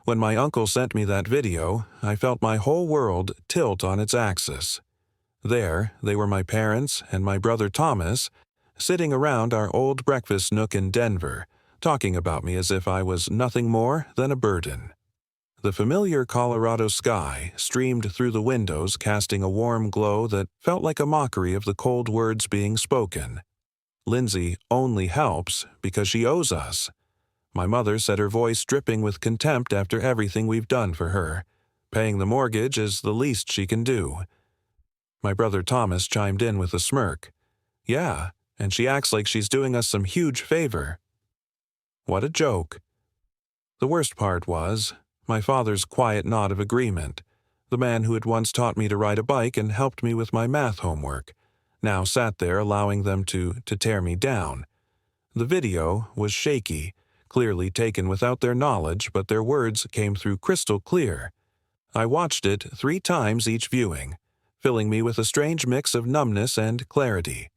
When my uncle sent me that video, I felt my whole world tilt on its axis. There, they were my parents and my brother Thomas, sitting around our old breakfast nook in Denver, talking about me as if I was nothing more than a burden. The familiar Colorado sky streamed through the windows, casting a warm glow that felt like a mockery of the cold words being spoken. Lindsay only helps because she owes us. My mother said, her voice dripping with contempt after everything we've done for her. Paying the mortgage is the least she can do. My brother Thomas chimed in with a smirk. Yeah, and she acts like she's doing us some huge favor. What a joke. The worst part was my father's quiet nod of agreement. The man who had once taught me to ride a bike and helped me with my math homework now sat there allowing them to tear me down. The video was shaky, clearly taken without their knowledge, but their words came through crystal clear. I watched it 3 times each viewing, filling me with a strange mix of numbness and clarity.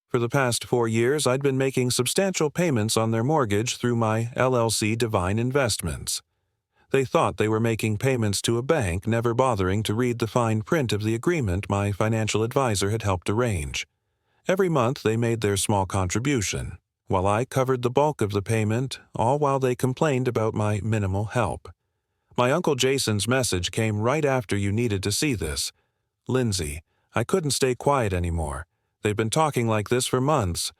For the past 4 years, I'd been making substantial payments on their mortgage through my LLC Divine Investments. They thought they were making payments to a bank, never bothering to read the fine print of the agreement my financial advisor had helped arrange. Every month they made their small contribution, while I covered the bulk of the payment, all while they complained about my minimal help. My Uncle Jason's message came right after you needed to see this. Lindsay, I couldn't stay quiet anymore. They'd been talking like this for months.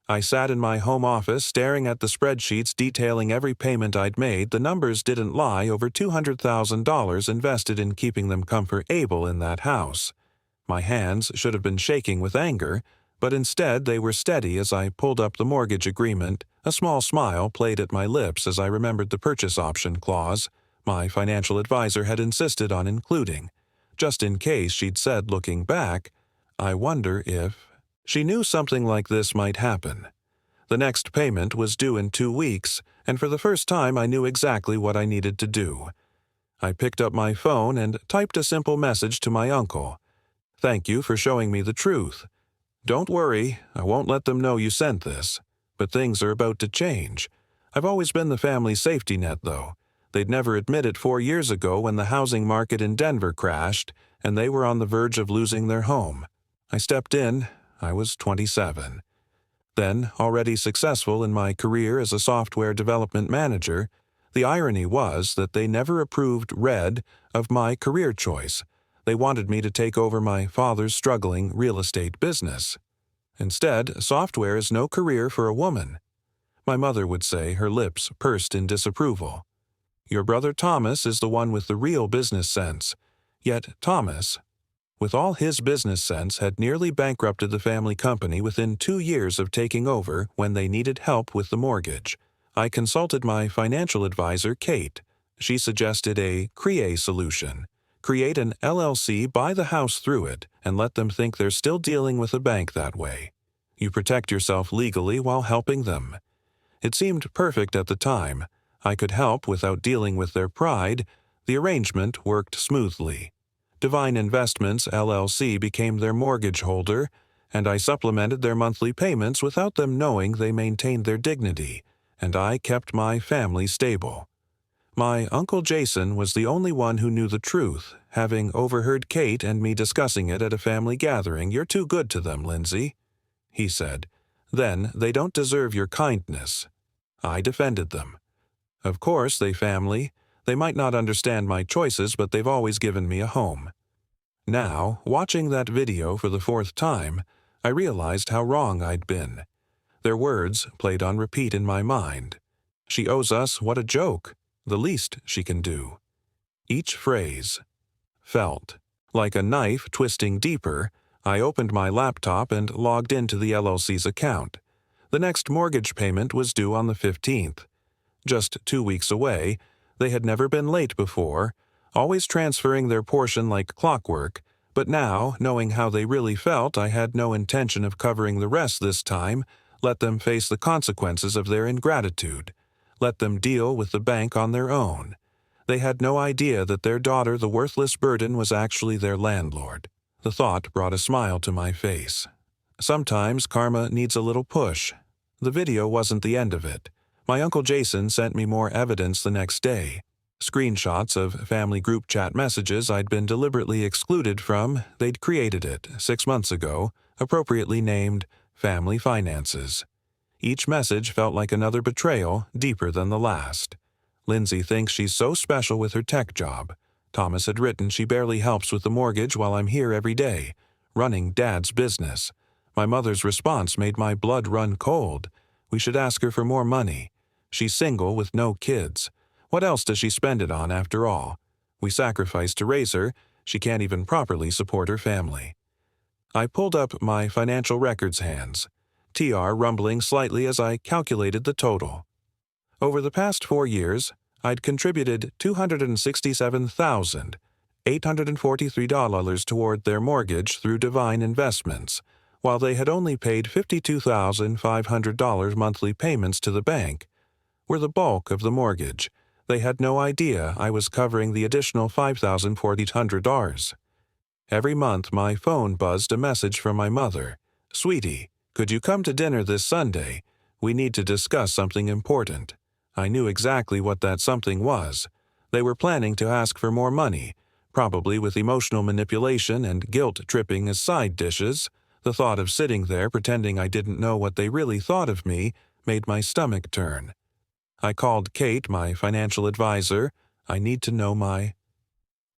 I sat in my home office staring at the spreadsheets detailing every payment I'd made. The numbers didn't lie, over $200,000 invested in keeping them comfortable in that house. My hands should have been shaking with anger, but instead they were steady as I pulled up the mortgage agreement. A small smile played at my lips as I remembered the purchase option clause my financial advisor had insisted on including, just in case she'd said, looking back, I wonder if... She knew something like this might happen. The next payment was due in 2 weeks, and for the first time I knew exactly what I needed to do. I picked up my phone and typed a simple message to my uncle. Thank you for showing me the truth. Don't worry, I won't let them know you sent this. But things are about to change. I've always been the family safety net, though. They'd never admit it 4 years ago when the housing market in Denver crashed, and they were on the verge of losing their home. I stepped in. I was 27. Then, already successful in my career as a software development manager, the irony was that they never approved red of my career choice. They wanted me to take over my father's struggling real estate business. Instead, software is no career for a woman. My mother would say, her lips pursed in disapproval. Your brother Thomas is the one with the real business sense. Yet Thomas, with all his business sense, had nearly bankrupted the family company within 2 years of taking over when they needed help with the mortgage. I consulted my financial advisor, Kate. She suggested a CREA solution. Create an LLC, buy the house through it, and let them think they're still dealing with a bank that way. You protect yourself legally while helping them. It seemed perfect at the time. I could help without dealing with their pride. The arrangement worked smoothly. Divine Investments, LLC became their mortgage holder, and I supplemented their monthly payments without them knowing. They maintained their dignity, and I kept my family stable. My Uncle Jason was the only one who knew the truth, having overheard Kate and me discussing it at a family gathering. You're too good to them, Lindsay, he said. Then they don't deserve your kindness. I defended them. Of course, they family. They might not understand my choices, but they've always given me a home. Now, watching that video for the 4th time, I realized how wrong I'd been. Their words played on repeat in my mind. She owes us, what a joke. The least she can do. Each phrase felt like a knife twisting deeper. I opened my laptop and logged into the LLC's account. The next mortgage payment was due on the 15th. Just 2 weeks away. They had never been late before, always transferring their portion like clockwork, but now, knowing how they really felt, I had no intention of covering the rest this time. Let them face the consequences of their ingratitude. Let them deal with the bank on their own. They had no idea that their daughter, the worthless burden, was actually their landlord. The thought brought a smile to my face. Sometimes karma needs a little push. The video wasn't the end of it. My Uncle Jason sent me more evidence the next day. Screenshots of family group chat messages I'd been deliberately excluded from. They'd created it 6 months ago, appropriately named Family Finances. Each message felt like another betrayal, deeper than the last. Lindsay thinks she's so special with her tech job. Thomas had written she barely helps with the mortgage while I'm here every day, running Dad's business. My mother's response made my blood run cold. We should ask her for more money. She's single with no kids. What else does she spend it on after all? We sacrificed to raise her. She can't even properly support her family. I pulled up my financial records hands, TR rumbling slightly as I calculated the total. Over the past 4 years, I'd contributed $267,843 toward their mortgage through Divine Investments, while they had only paid $52,500 monthly payments to the bank, were the bulk of the mortgage. They had no idea I was covering the additional $5,400. Every month my phone buzzed a message from my mother. "Sweetie, could you come to dinner this Sunday? We need to discuss something important." I knew exactly what that something was. They were planning to ask for more money, probably with emotional manipulation and guilt-tripping as side dishes. The thought of sitting there pretending I didn't know what they really thought of me made my stomach turn. I called Kate, my financial advisor. I need to know my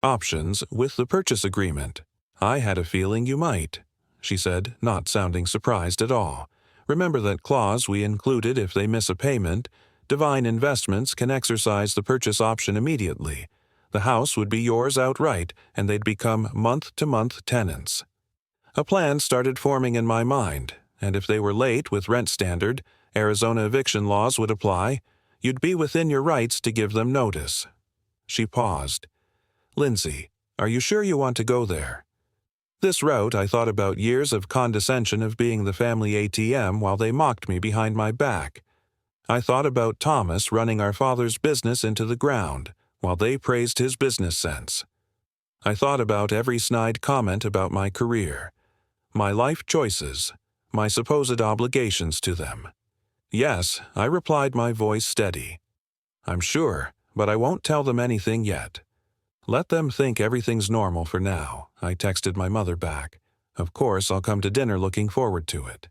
options with the purchase agreement. "I had a feeling you might," she said, not sounding surprised at all. "Remember that clause we included if they miss a payment? Divine Investments can exercise the purchase option immediately. The house would be yours outright, and they'd become month-to-month tenants." A plan started forming in my mind, and if they were late with rent standard, Arizona eviction laws would apply. You'd be within your rights to give them notice. She paused. "Lindsay, are you sure you want to go there?" This route I thought about years of condescension of being the family ATM while they mocked me behind my back. I thought about Thomas running our father's business into the ground while they praised his business sense. I thought about every snide comment about my career, my life choices, my supposed obligations to them. "Yes," I replied, my voice steady. "I'm sure, but I won't tell them anything yet. Let them think everything's normal for now," I texted my mother back. "Of course, I'll come to dinner looking forward to it."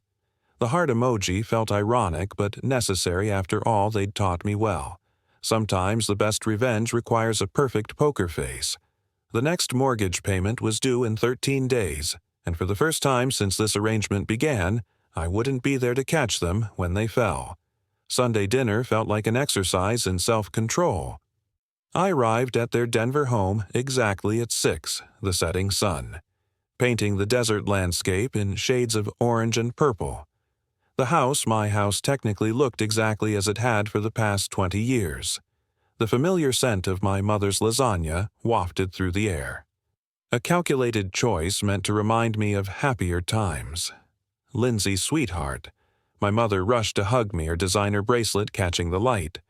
The heart emoji felt ironic but necessary after all they'd taught me well. Sometimes the best revenge requires a perfect poker face. The next mortgage payment was due in 13 days, and for the first time since this arrangement began, I wouldn't be there to catch them when they fell. Sunday dinner felt like an exercise in self-control. I arrived at their Denver home exactly at 6, the setting sun, painting the desert landscape in shades of orange and purple. The house, my house, technically looked exactly as it had for the past 20 years. The familiar scent of my mother's lasagna wafted through the air. A calculated choice meant to remind me of happier times. Lindsay's sweetheart. My mother rushed to hug me, her designer bracelet catching the light.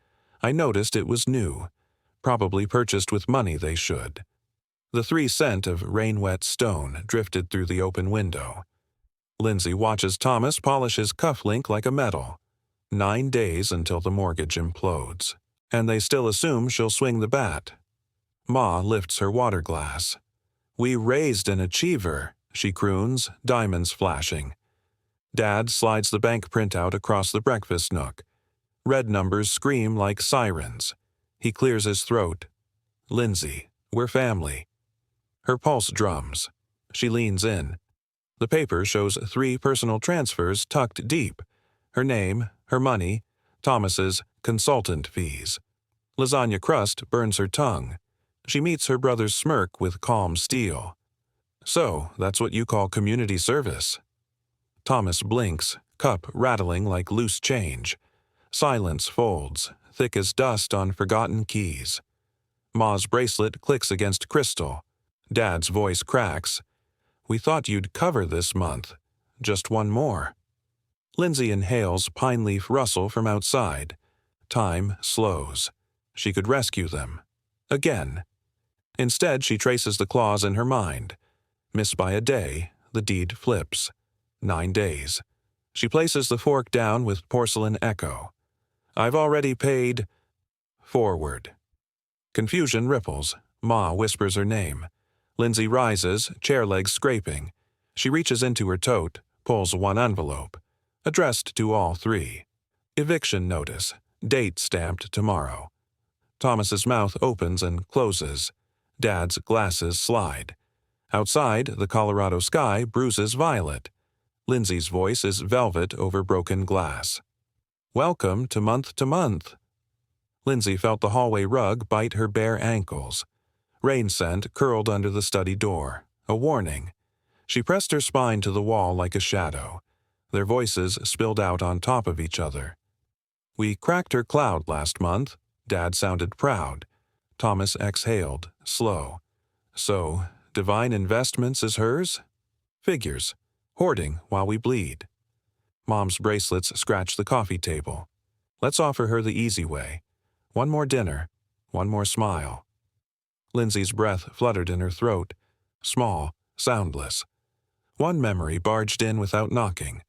I noticed it was new, probably purchased with money they should. The 3 scent of rain-wet stone drifted through the open window. Lindsay watches Thomas polish his cufflink like a medal. 9 days until the mortgage implodes, and they still assume she'll swing the bat. Ma lifts her water glass. "We raised an achiever," she croons, diamonds flashing. Dad slides the bank printout across the breakfast nook. Red numbers scream like sirens. He clears his throat. "Lindsay, we're family." Her pulse drums. She leans in. The paper shows 3 personal transfers tucked deep. Her name, her money, Thomas's consultant fees. Lasagna crust burns her tongue. She meets her brother's smirk with calm steel. "So, that's what you call community service?" Thomas blinks, cup rattling like loose change. Silence folds, thick as dust on forgotten keys. Ma's bracelet clicks against crystal. Dad's voice cracks. "We thought you'd cover this month. Just one more." Lindsay inhales pine leaf rustle from outside. Time slows. She could rescue them. Again. Instead, she traces the clause in her mind. Miss by a day, the deed flips. 9 days. She places the fork down with porcelain echo. "I've already paid..." Forward. Confusion ripples. Ma whispers her name. Lindsay rises, chair legs scraping. She reaches into her tote, pulls one envelope. Addressed to all three. Eviction notice. Date stamped tomorrow. Thomas's mouth opens and closes. Dad's glasses slide. Outside, the Colorado sky bruises violet. Lindsay's voice is velvet over broken glass. Welcome to month. Lindsay felt the hallway rug bite her bare ankles. Rain scent curled under the study door. A warning. She pressed her spine to the wall like a shadow. Their voices spilled out on top of each other. We cracked her cloud last month. Dad sounded proud. Thomas exhaled, slow. So, Divine Investments is hers? Figures. Hoarding while we bleed. Mom's bracelets scratch the coffee table. Let's offer her the easy way. One more dinner. One more smile. Lindsay's breath fluttered in her throat. Small, soundless. One memory barged in without knocking.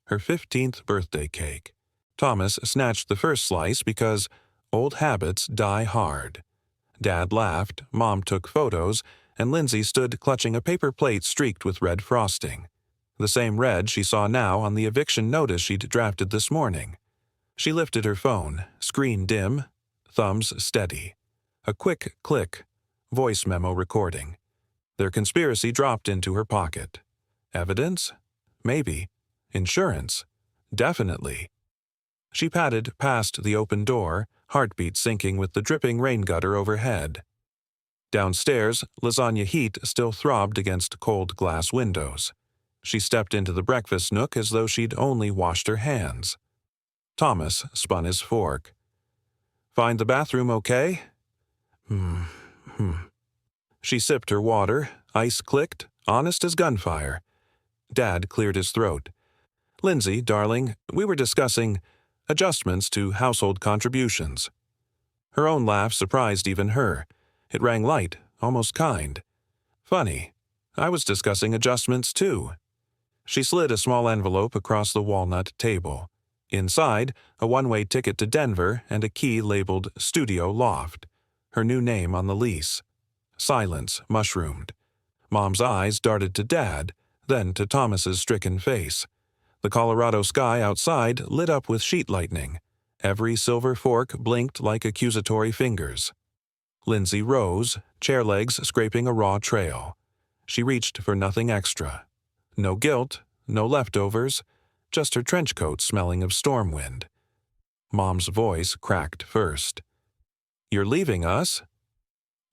Her 15th birthday cake. Thomas snatched the first slice because old habits die hard. Dad laughed, Mom took photos, and Lindsay stood clutching a paper plate streaked with red frosting. The same red she saw now on the eviction notice she'd drafted this morning. She lifted her phone, screen dim, thumbs steady. A quick click, voice memo recording. Their conspiracy dropped into her pocket. Evidence? Maybe. Insurance? Definitely. She padded past the open door, heartbeat syncing with the dripping rain gutter overhead. Downstairs, lasagna heat still throbbed against cold glass windows. She stepped into the breakfast nook as though she'd only washed her hands. Thomas spun his fork. Find the bathroom okay? She sipped her water, ice clicked, honest as gunfire. Dad cleared his throat. Lindsay, darling, we were discussing adjustments to household contributions. Her own laugh surprised even her. It rang light, almost kind. Funny, I was discussing adjustments too. She slid a small envelope across the walnut table. Inside, a one-way ticket to Denver and a key labeled Studio Loft. Her new name on the lease. Silence mushroomed. Mom's eyes darted to Dad, then to Thomas's stricken face. The Colorado sky outside lit up with sheet lightning. Every silver fork blinked like accusatory fingers. Lindsay rose, chair legs scraping a raw trail. She reached for nothing extra. No guilt, no leftovers, just her trench coat smelling of storm wind. Mom's voice cracked first. You're leaving us?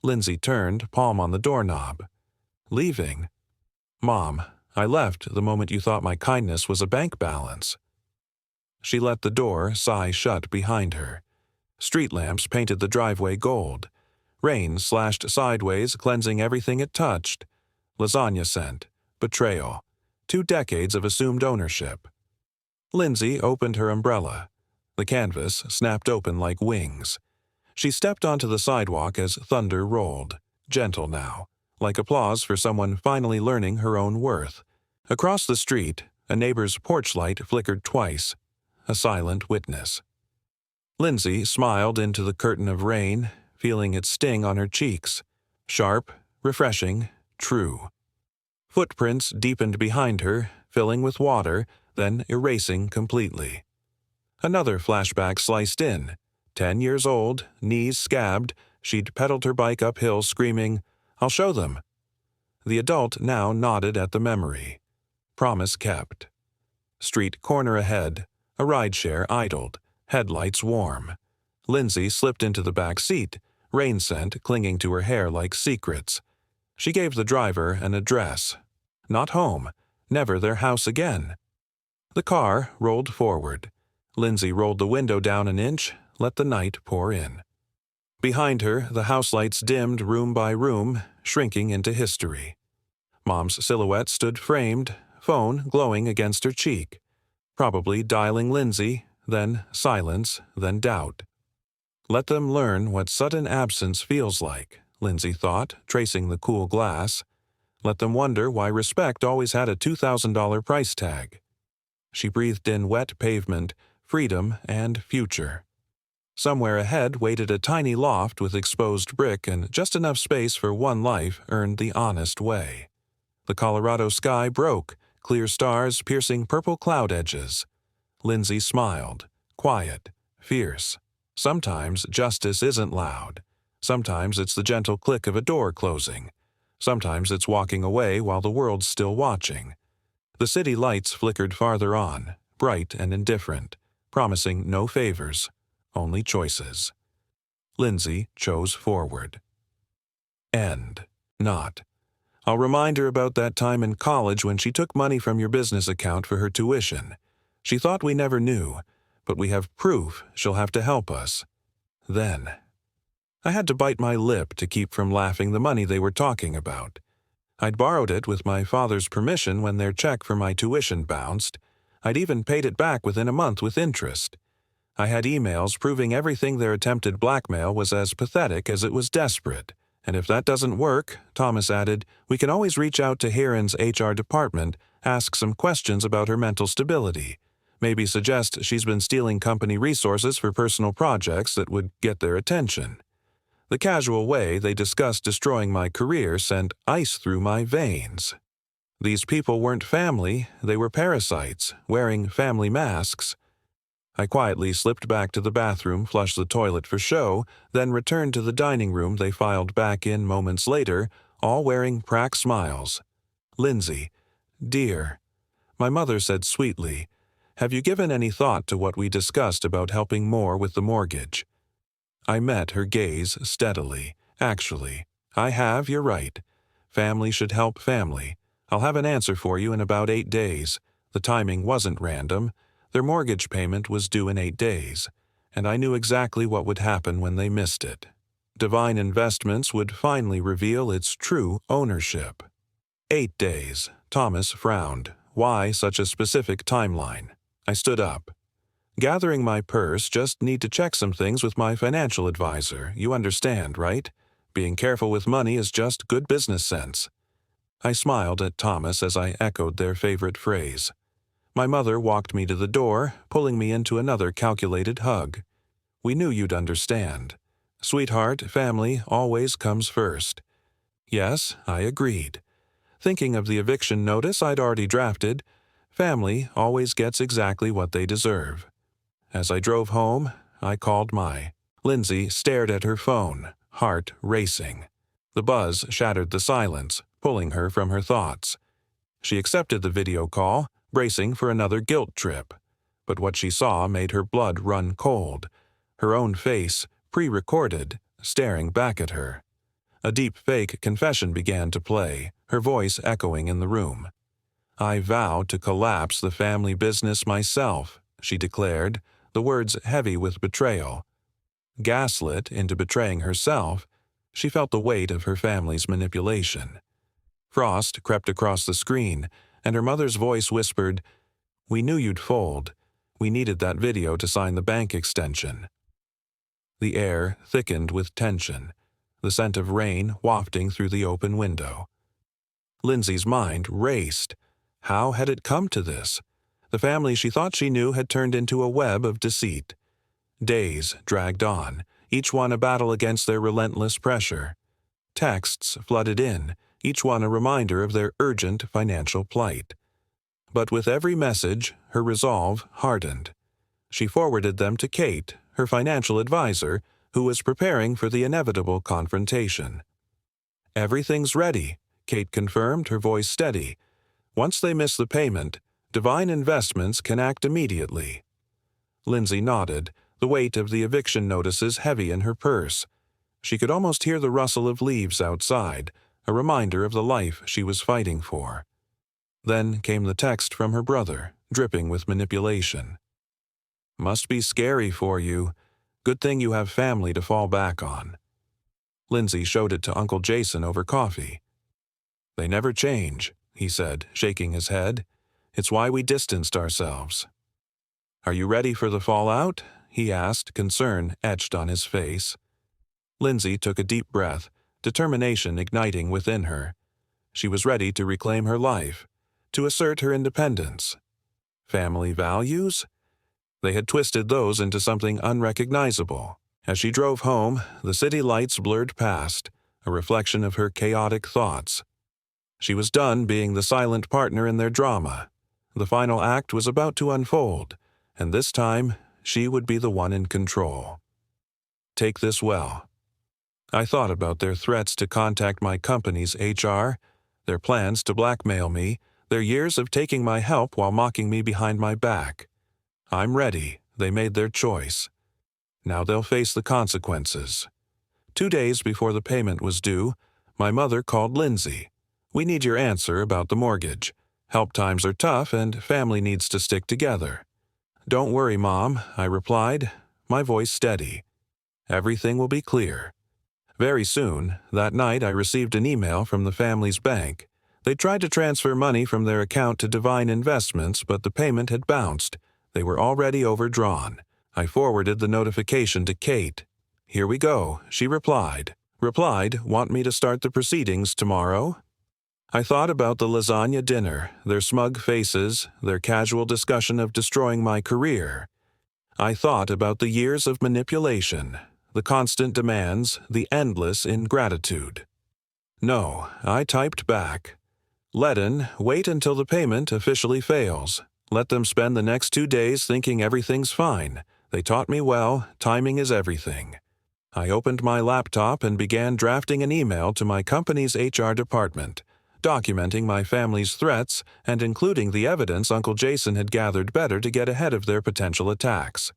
Lindsay turned, palm on the doorknob. Leaving? Mom, I left the moment you thought my kindness was a bank balance. She let the door sigh shut behind her. Street lamps painted the driveway gold. Rain slashed sideways, cleansing everything it touched. Lasagna scent. Betrayal. 2 decades of assumed ownership. Lindsay opened her umbrella. The canvas snapped open like wings. She stepped onto the sidewalk as thunder rolled, gentle now, like applause for someone finally learning her own worth. Across the street, a neighbor's porch light flickered twice, a silent witness. Lindsay smiled into the curtain of rain, feeling its sting on her cheeks. Sharp, refreshing, true. Footprints deepened behind her, filling with water, then erasing completely. Another flashback sliced in. 10 years old, knees scabbed, she'd pedaled her bike uphill screaming, I'll show them. The adult now nodded at the memory. Promise kept. Street corner ahead, a rideshare idled, headlights warm. Lindsay slipped into the back seat, rain scent clinging to her hair like secrets. She gave the driver an address. Not home, never their house again. The car rolled forward. Lindsay rolled the window down an inch, let the night pour in. Behind her, the house lights dimmed room by room, shrinking into history. Mom's silhouette stood framed, phone glowing against her cheek. Probably dialing Lindsay, then silence, then doubt. Let them learn what sudden absence feels like, Lindsay thought, tracing the cool glass. Let them wonder why respect always had a $2,000 price tag. She breathed in wet pavement, freedom, and future. Somewhere ahead waited a tiny loft with exposed brick and just enough space for one life earned the honest way. The Colorado sky broke, clear stars piercing purple cloud edges. Lindsay smiled, quiet, fierce. Sometimes justice isn't loud. Sometimes it's the gentle click of a door closing. Sometimes it's walking away while the world's still watching. The city lights flickered farther on, bright and indifferent, promising no favors, only choices. Lindsay chose forward. End. Not. I'll remind her about that time in college when she took money from your business account for her tuition. She thought we never knew, but we have proof she'll have to help us. Then. I had to bite my lip to keep from laughing the money they were talking about. I'd borrowed it with my father's permission when their check for my tuition bounced. I'd even paid it back within a month with interest. I had emails proving everything their attempted blackmail was as pathetic as it was desperate. And if that doesn't work, Thomas added, we can always reach out to Heron's HR department, ask some questions about her mental stability. Maybe suggest she's been stealing company resources for personal projects that would get their attention. The casual way they discussed destroying my career sent ice through my veins. These people weren't family, they were parasites, wearing family masks. I quietly slipped back to the bathroom, flushed the toilet for show, then returned to the dining room they filed back in moments later, all wearing prack smiles. Lindsay, dear, my mother said sweetly, have you given any thought to what we discussed about helping more with the mortgage? I met her gaze steadily. Actually, I have, you're right. Family should help family. I'll have an answer for you in about 8 days. The timing wasn't random. Their mortgage payment was due in 8 days, and I knew exactly what would happen when they missed it. Divine Investments would finally reveal its true ownership. 8 days. Thomas frowned. Why such a specific timeline? I stood up. Gathering my purse, just need to check some things with my financial advisor. You understand, right? Being careful with money is just good business sense. I smiled at Thomas as I echoed their favorite phrase. My mother walked me to the door, pulling me into another calculated hug. We knew you'd understand. Sweetheart, family always comes first. Yes, I agreed. Thinking of the eviction notice I'd already drafted, family always gets exactly what they deserve. As I drove home, I called Mai. Lindsay stared at her phone, heart racing. The buzz shattered the silence, pulling her from her thoughts. She accepted the video call, bracing for another guilt trip. But what she saw made her blood run cold. Her own face, pre-recorded, staring back at her. A deep fake confession began to play, her voice echoing in the room. I vowed to collapse the family business myself, she declared, the words heavy with betrayal. Gaslit into betraying herself, she felt the weight of her family's manipulation. Frost crept across the screen, and her mother's voice whispered, "We knew you'd fold. We needed that video to sign the bank extension." The air thickened with tension, the scent of rain wafting through the open window. Lindsay's mind raced. How had it come to this? The family she thought she knew had turned into a web of deceit. Days dragged on, each one a battle against their relentless pressure. Texts flooded in, each one a reminder of their urgent financial plight. But with every message, her resolve hardened. She forwarded them to Kate, her financial advisor, who was preparing for the inevitable confrontation. "Everything's ready," Kate confirmed, her voice steady. "Once they miss the payment, Divine Investments can act immediately." Lindsay nodded, the weight of the eviction notices heavy in her purse. She could almost hear the rustle of leaves outside, a reminder of the life she was fighting for. Then came the text from her brother, dripping with manipulation. "Must be scary for you. Good thing you have family to fall back on." Lindsay showed it to Uncle Jason over coffee. "They never change," he said, shaking his head. "It's why we distanced ourselves." "Are you ready for the fallout?" he asked, concern etched on his face. Lindsay took a deep breath, determination igniting within her. She was ready to reclaim her life, to assert her independence. Family values? They had twisted those into something unrecognizable. As she drove home, the city lights blurred past, a reflection of her chaotic thoughts. She was done being the silent partner in their drama. The final act was about to unfold, and this time she would be the one in control. Take this well. I thought about their threats to contact my company's HR, their plans to blackmail me, their years of taking my help while mocking me behind my back. I'm ready. They made their choice. Now they'll face the consequences. 2 days before the payment was due, my mother called Lindsay. We need your answer about the mortgage. Help times are tough and family needs to stick together. Don't worry, Mom, I replied, my voice steady. Everything will be clear. Very soon, that night I received an email from the family's bank. They tried to transfer money from their account to Divine Investments, but the payment had bounced. They were already overdrawn. I forwarded the notification to Kate. Here we go, she replied. Want me to start the proceedings tomorrow? I thought about the lasagna dinner, their smug faces, their casual discussion of destroying my career. I thought about the years of manipulation, the constant demands, the endless ingratitude. No, I typed back. Ledden, wait until the payment officially fails. Let them spend the next 2 days thinking everything's fine. They taught me well, timing is everything. I opened my laptop and began drafting an email to my company's HR department, documenting my family's threats and including the evidence Uncle Jason had gathered better to get ahead of their potential attacks.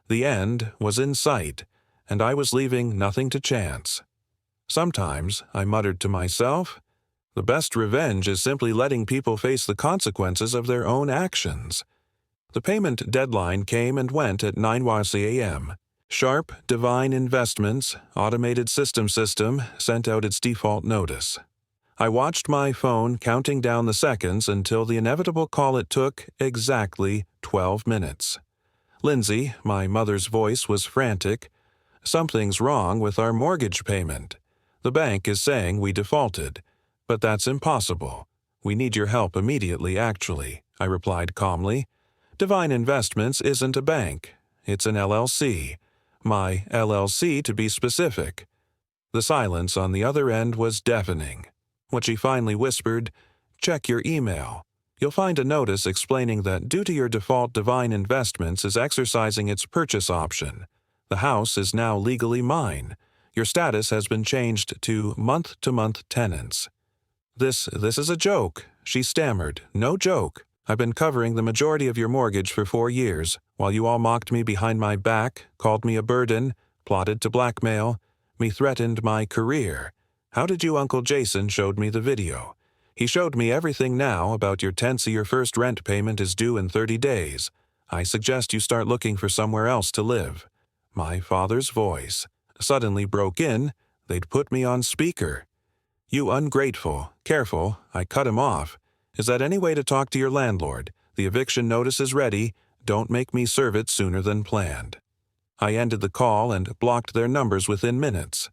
The end was in sight, and I was leaving nothing to chance. Sometimes, I muttered to myself, the best revenge is simply letting people face the consequences of their own actions. The payment deadline came and went at 9:00 a.m. Sharp, Divine Investments, automated system sent out its default notice. I watched my phone counting down the seconds until the inevitable call it took exactly 12 minutes. Lindsay, my mother's voice was frantic. Something's wrong with our mortgage payment. The bank is saying we defaulted. But that's impossible. We need your help immediately, actually, I replied calmly. Divine Investments isn't a bank. It's an LLC. My LLC, to be specific. The silence on the other end was deafening. When she finally whispered, check your email. You'll find a notice explaining that due to your default, Divine Investments is exercising its purchase option. The house is now legally mine. Your status has been changed to month-to-month tenants. This is a joke, she stammered. No joke. I've been covering the majority of your mortgage for 4 years, while you all mocked me behind my back, called me a burden, plotted to blackmail, me threatened my career. How did you Uncle Jason showed me the video? He showed me everything now about your tense your first rent payment is due in 30 days. I suggest you start looking for somewhere else to live. My father's voice suddenly broke in. They'd put me on speaker. You ungrateful. Careful, I cut him off. Is that any way to talk to your landlord? The eviction notice is ready. Don't make me serve it sooner than planned. I ended the call and blocked their numbers within minutes.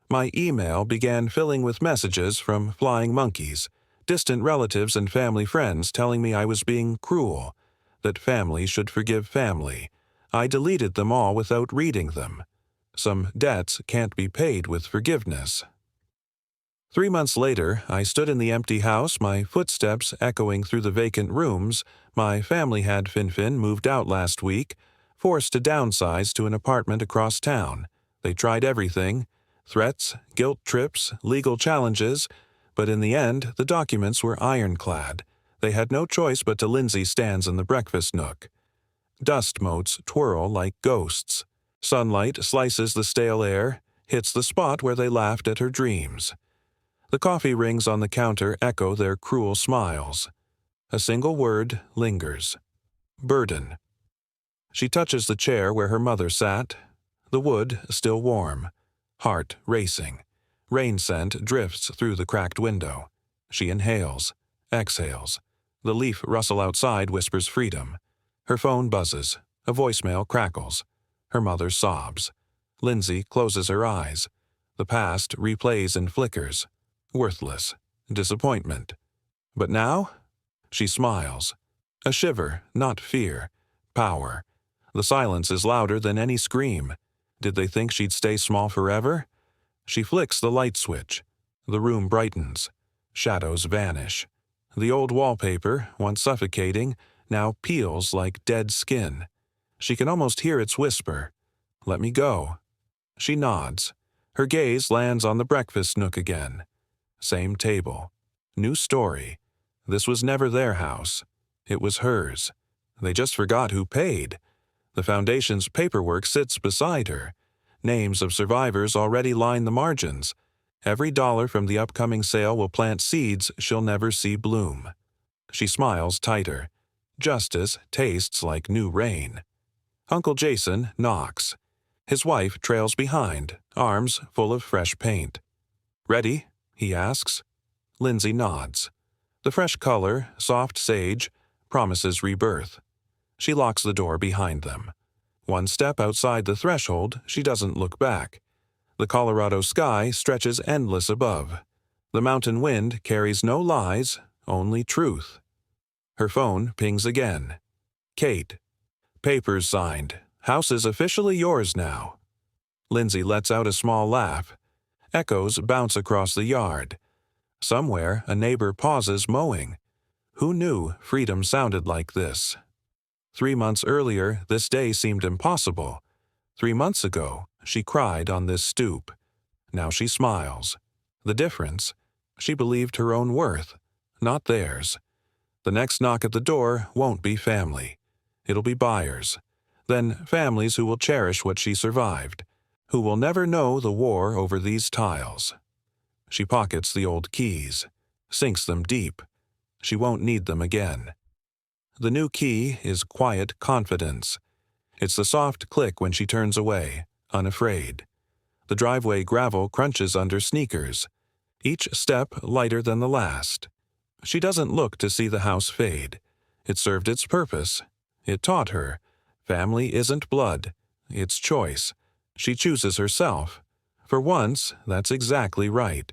My email began filling with messages from flying monkeys, distant relatives and family friends telling me I was being cruel, that family should forgive family. I deleted them all without reading them. Some debts can't be paid with forgiveness. 3 months later, I stood in the empty house, my footsteps echoing through the vacant rooms. My family had Finfin moved out last week, forced to downsize to an apartment across town. They tried everything, threats, guilt trips, legal challenges, but in the end, the documents were ironclad. They had no choice but to Lindsay stands in the breakfast nook. Dust motes twirl like ghosts. Sunlight slices the stale air, hits the spot where they laughed at her dreams. The coffee rings on the counter echo their cruel smiles. A single word lingers. Burden. She touches the chair where her mother sat. The wood still warm. Heart racing. Rain scent drifts through the cracked window. She inhales. Exhales. The leaf rustle outside whispers freedom. Her phone buzzes. A voicemail crackles. Her mother sobs. Lindsay closes her eyes. The past replays and flickers. Worthless. Disappointment. But now? She smiles. A shiver, not fear. Power. The silence is louder than any scream. Did they think she'd stay small forever? She flicks the light switch. The room brightens. Shadows vanish. The old wallpaper, once suffocating, now peels like dead skin. She can almost hear its whisper. "Let me go." She nods. Her gaze lands on the breakfast nook again. Same table. New story. This was never their house. It was hers. They just forgot who paid. The foundation's paperwork sits beside her. Names of survivors already line the margins. Every dollar from the upcoming sale will plant seeds she'll never see bloom. She smiles tighter. Justice tastes like new rain. Uncle Jason knocks. His wife trails behind, arms full of fresh paint. "Ready?" he asks. Lindsay nods. The fresh color, soft sage, promises rebirth. She locks the door behind them. One step outside the threshold, she doesn't look back. The Colorado sky stretches endless above. The mountain wind carries no lies, only truth. Her phone pings again. Kate. "Papers signed. House is officially yours now." Lindsay lets out a small laugh. Echoes bounce across the yard. Somewhere, a neighbor pauses mowing. Who knew freedom sounded like this? 3 months earlier, this day seemed impossible. 3 months ago, she cried on this stoop. Now she smiles. The difference? She believed her own worth, not theirs. The next knock at the door won't be family. It'll be buyers. Then families who will cherish what she survived, who will never know the war over these tiles. She pockets the old keys, sinks them deep. She won't need them again. The new key is quiet confidence. It's the soft click when she turns away, unafraid. The driveway gravel crunches under sneakers, each step lighter than the last. She doesn't look to see the house fade. It served its purpose. It taught her. Family isn't blood. It's choice. She chooses herself. For once, that's exactly right.